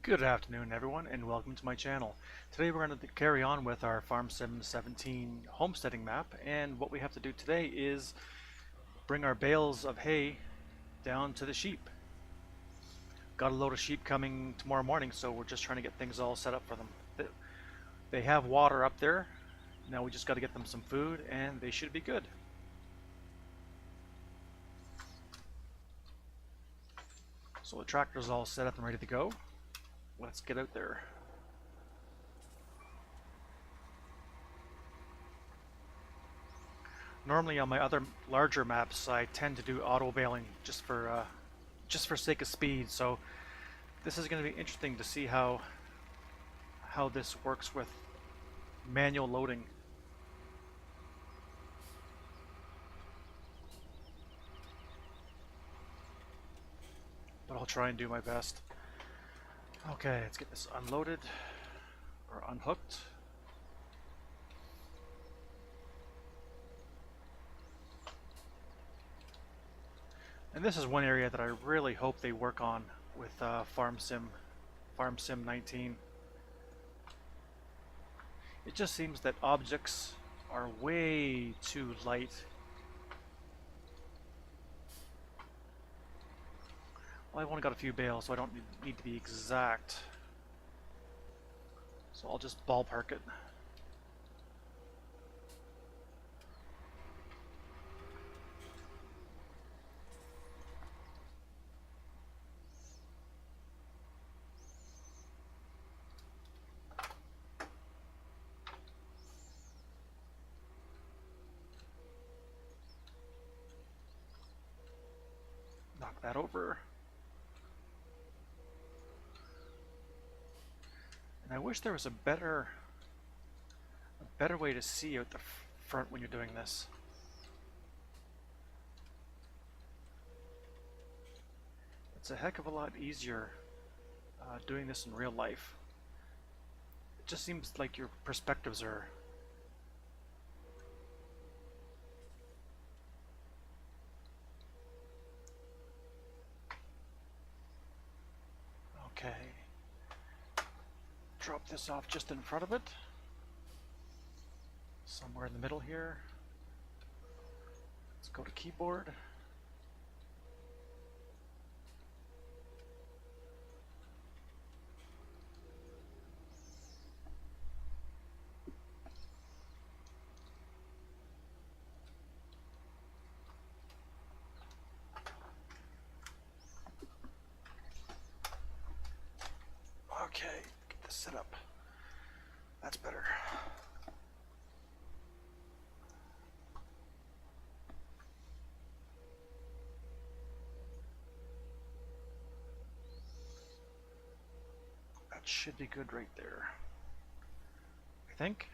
Good afternoon everyone and welcome to my channel. Today we're going to carry on with our Farm Sim 17 homesteading map, and what we have to do today is bring our bales of hay down to the sheep. Got a load of sheep coming tomorrow morning, so we're just trying to get things all set up for them. They have water up there. Now we just got to get them some food and they should be good. So the tractor's all set up and ready to go. Let's get out there. Normally on my other larger maps I tend to do auto baling just for sake of speed, so this is going to be interesting to see how this works with manual loading. But I'll try and do my best. Okay, let's get this unloaded or unhooked. And this is one area that I really hope they work on with Farm Sim 19. It just seems that objects are way too light. Well, I've only got a few bales, so I don't need to be exact. So I'll just ballpark it. Knock that over. And I wish there was a better way to see out the front when you're doing this. It's a heck of a lot easier doing this in real life. It just seems like your perspectives are okay. Drop this off just in front of it, somewhere in the middle here. Let's go to keyboard. Okay, get this set up. That's better. That should be good right there, I think.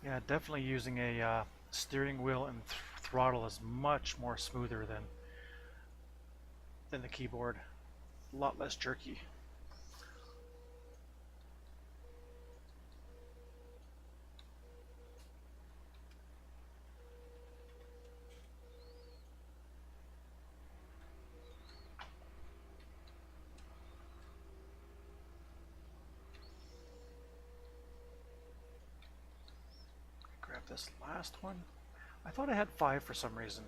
Yeah, definitely using a steering wheel and throttle is much more smoother than the keyboard. A lot less jerky. Grab this last one. I thought I had 5 for some reason.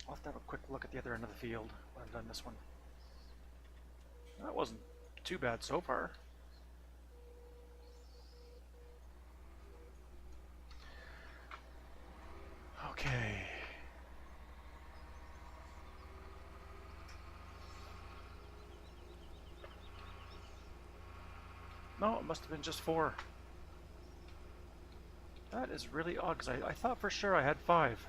I'll have to have a quick look at the other end of the field when I'm done this one. That wasn't too bad so far. Okay. No, it must have been just 4. That is really odd, because I thought for sure I had 5.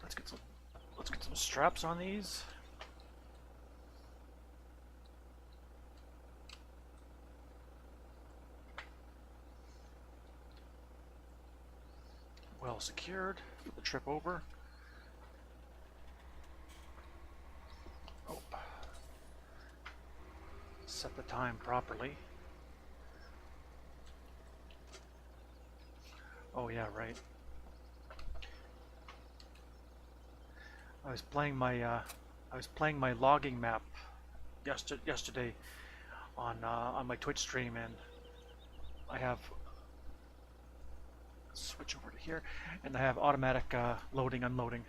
Let's get some straps on these. Well secured for the trip over. Oh. Set the time properly. Oh yeah, right. I was playing my logging map yesterday on my Twitch stream, and I have switch over to here, and I have automatic loading unloading.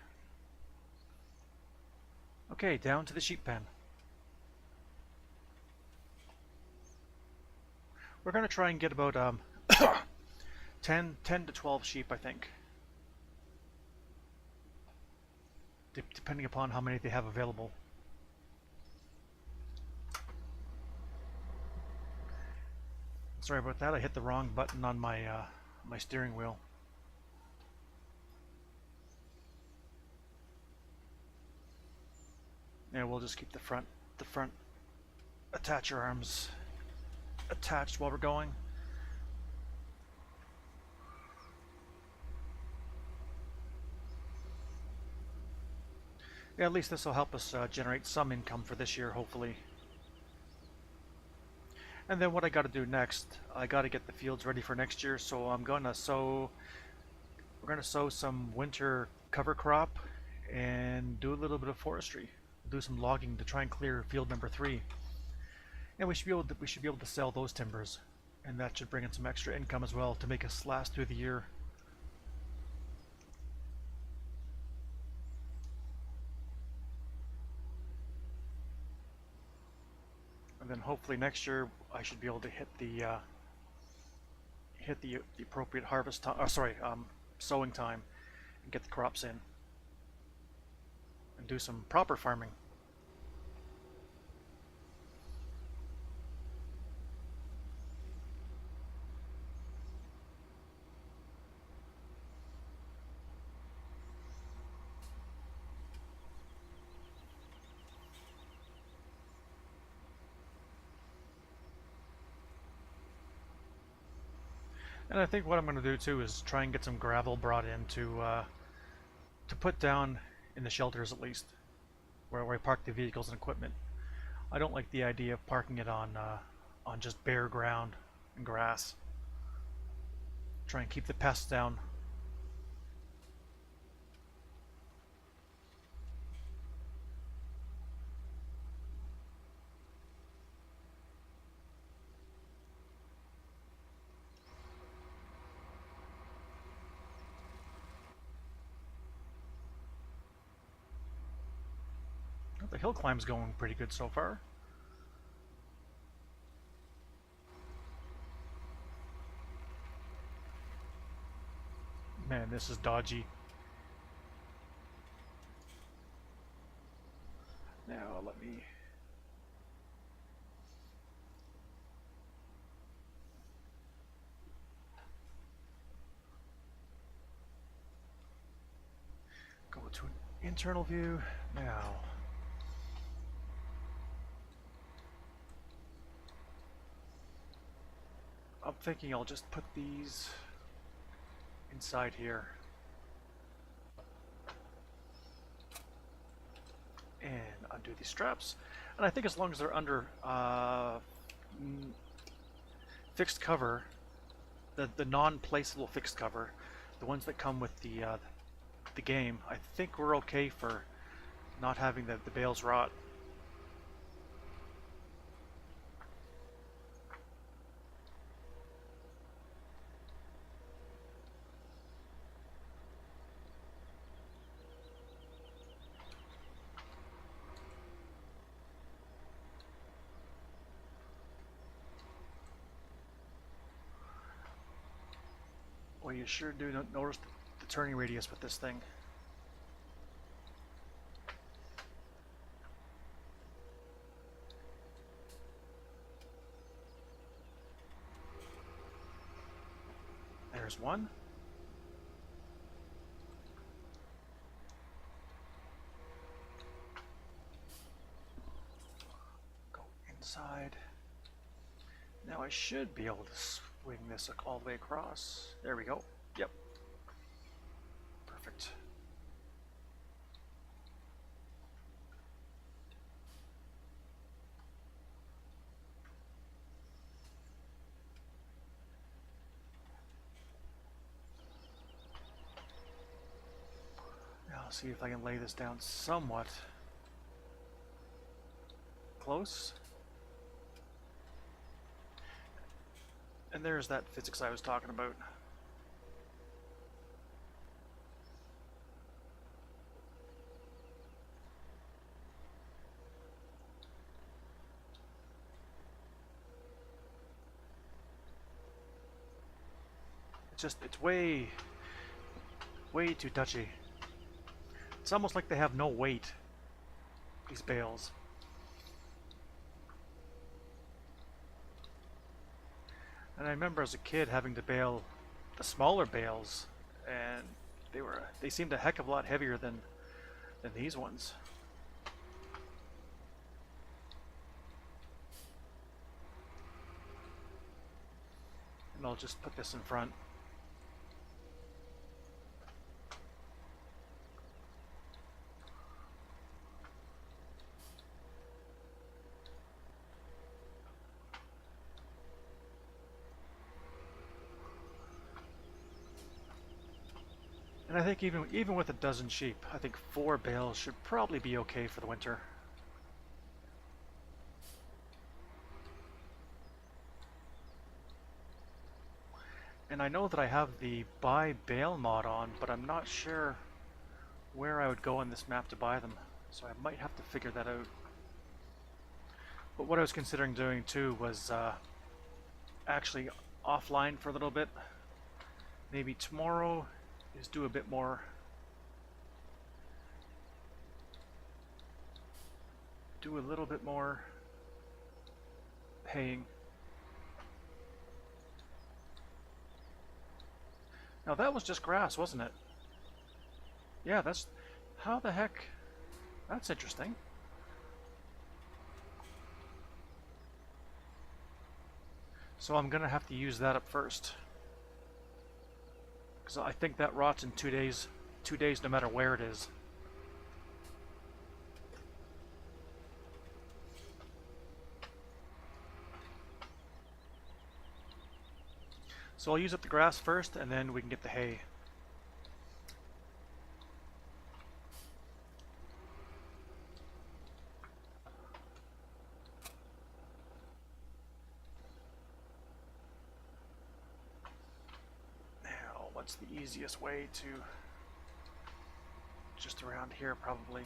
Okay, down to the sheep pen. We're gonna try and get about 10 to 12 sheep, I think, depending upon how many they have available. Sorry about that, I hit the wrong button on my my steering wheel. Yeah, we'll just keep the front attacher arms attached while we're going. Yeah, at least this will help us generate some income for this year, hopefully. And then what I got to do next, I got to get the fields ready for next year, so I'm going to sow, we're going to sow some winter cover crop and do a little bit of forestry. Do some logging to try and clear field number 3. And we should be able to sell those timbers, and that should bring in some extra income as well to make us last through the year. And then hopefully next year I should be able to hit the appropriate harvest time, sowing time, and get the crops in and do some proper farming. And I think what I'm going to do too is try and get some gravel brought in to put down in the shelters, at least where I park the vehicles and equipment. I don't like the idea of parking it on just bare ground and grass. Try and keep the pests down. The hill climb's going pretty good so far. Man, this is dodgy. Now let me... go to an internal view. Now... I'm thinking I'll just put these inside here and undo these straps, and I think as long as they're under fixed cover, the non-placeable fixed cover, the ones that come with the game, I think we're okay for not having the bales rot. Well, you sure do notice the turning radius with this thing. There's one. side. Now I should be able to swing this all the way across. There we go. Yep. Perfect. Now I'll see if I can lay this down somewhat close. And there's that physics I was talking about. It's way too touchy. It's almost like they have no weight, these bales. And I remember as a kid having to bale the smaller bales, and they seemed a heck of a lot heavier than these ones. And I'll just put this in front. And I think even with a dozen sheep, I think 4 bales should probably be okay for the winter. And I know that I have the buy bale mod on, but I'm not sure where I would go on this map to buy them. So I might have to figure that out. But what I was considering doing too was actually offline for a little bit. Maybe tomorrow is do a bit more do a little bit more haying. Now that was just grass, wasn't it? Yeah, that's how the heck, that's interesting. So I'm gonna have to use that up first, because I think that rots in 2 days. 2 days no matter where it is. So I'll use up the grass first, and then we can get the hay. Now, what's the easiest way to... just around here, probably.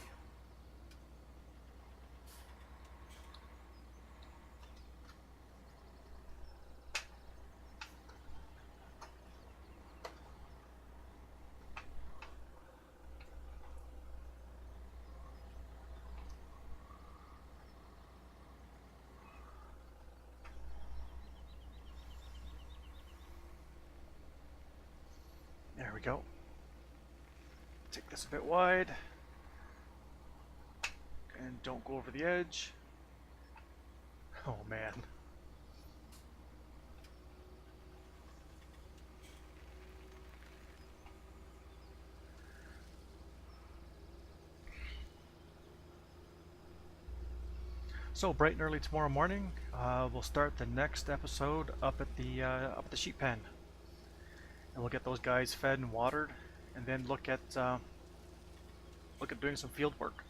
There we go. Take this a bit wide. And don't go over the edge. Oh man. So bright and early tomorrow morning, we'll start the next episode up at the sheep pen. And we'll get those guys fed and watered, and then look at doing some field work.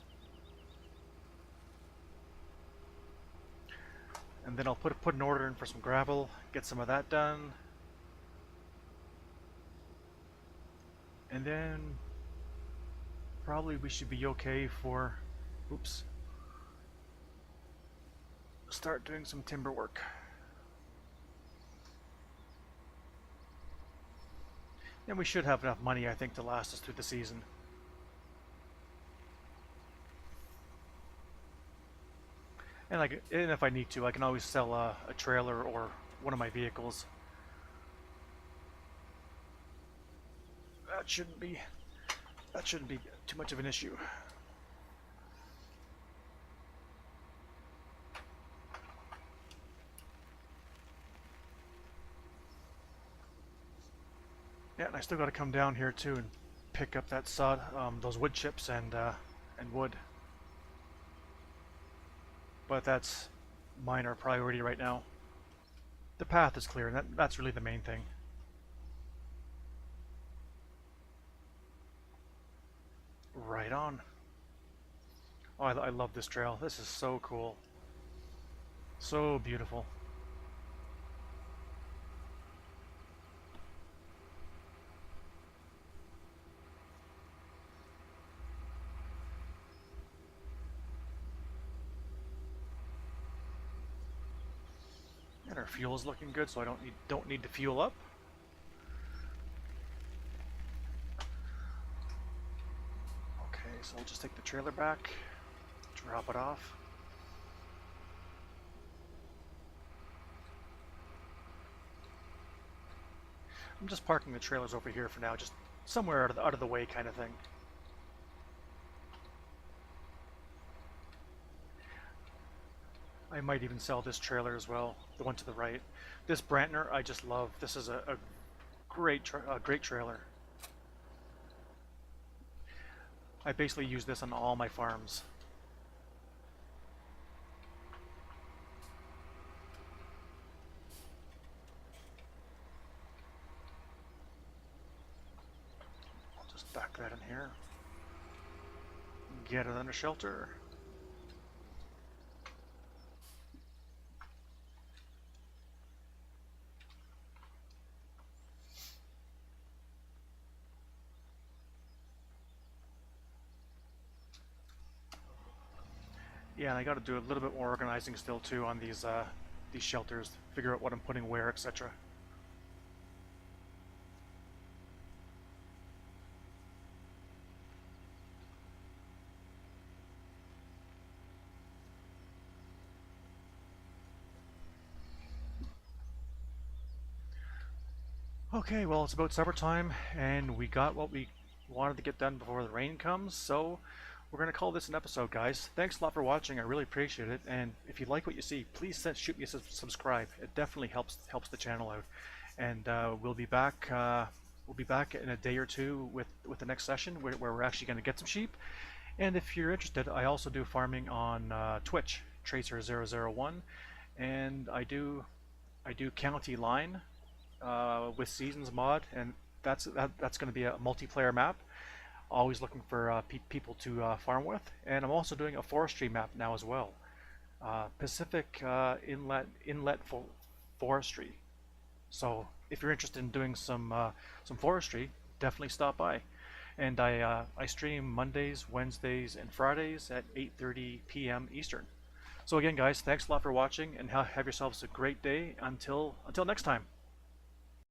And then I'll put an order in for some gravel, get some of that done, and then probably we should be okay for, start doing some timber work. And we should have enough money, I think, to last us through the season. And if I need to, I can always sell a trailer or one of my vehicles. That shouldn't be too much of an issue. Yeah, and I still got to come down here too and pick up that sod, those wood chips and wood. But that's minor priority right now. The path is clear, and that's really the main thing. Right on. Oh, I love this trail. This is so cool. So beautiful. And our fuel is looking good, so I don't need to fuel up. Okay, so we'll just take the trailer back, drop it off. I'm just parking the trailers over here for now, just somewhere out of the way kind of thing. I might even sell this trailer as well, the one to the right. This Brantner I just love. This is a great trailer. I basically use this on all my farms. I'll just back that in here. Get it under shelter. Yeah, and I got to do a little bit more organizing still too on these shelters. Figure out what I'm putting where, etc. Okay, well it's about supper time, and we got what we wanted to get done before the rain comes, so we're going to call this an episode, guys. Thanks a lot for watching. I really appreciate it, and if you like what you see, please shoot me a subscribe. It definitely helps the channel out. And we'll be back in a day or two with the next session where we're actually going to get some sheep. And if you're interested, I also do farming on Twitch, Tracer001, and I do county line with Seasons mod, and that's going to be a multiplayer map. Always looking for people to farm with, and I'm also doing a forestry map now as well. Pacific inlet forestry. So if you're interested in doing some forestry, definitely stop by. And I stream Mondays, Wednesdays, and Fridays at 8:30 p.m. Eastern. So again, guys, thanks a lot for watching, and have yourselves a great day until next time.